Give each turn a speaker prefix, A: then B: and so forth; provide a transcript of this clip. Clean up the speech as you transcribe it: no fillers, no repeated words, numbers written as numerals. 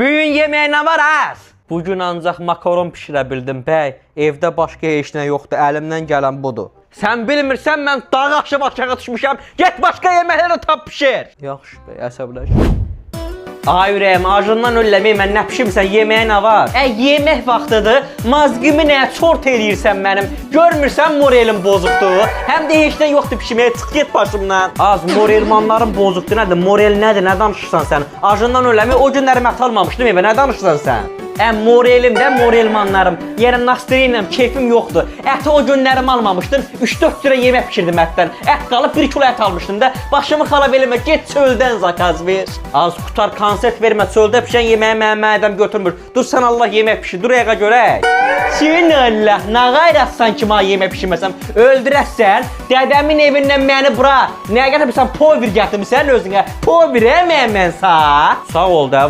A: Bugün yemeğe nə var az? Bugün ancaq makaron pişirə bildim bəy. Evdə başqa heç nə yoxdur, əlimdən gələn budur. Sən bilmirsən, mən dağ aşağı aşağı düşmüşəm. Get başqa yeməkləri tap pişir. Yaxşı bəy, əsəbləş. Ay ürəyim, acından ölləmək, mən nə pişirmirsən, yeməyə nə var? Yemək vaxtıdır, mazgimi nəyə çort eləyirsən mənim? Görmürsən morelim bozukdur? Həm də heç nə yoxdur pişirməyə, çıx get başımdan. Az, morelmanların bozukdur nədir? Morel nədir, nə danışırsan sən? Acından ölləmək, o günləri mət almamışdım evə, nə danışırsan sən? Morelim də morelmanlarım. Yəni nastıriyinəm, keyfim yoxdur. Əti o günlərim almamışdım. 3-4 lira yemək pişirdim ətdən. Ət qalıb 1 kilo ət almışdım da. Başımı xalab eləmə, get çöldən zakaz ver. Az qutar konsert vermə, çöldə pişən yeməyi mənim mədəm götürmür. Dur sən Allah yemək pişir, dur ayağa görək. Sən Allah, nə qayrətsən ki, mənə yemək pişirməsəm? Öldürəsən, dədəmin evindən məni bura. Nəyə gətirmirsən, povir gətirmirsən özünə. Povir mən sağ. Sağ ol da.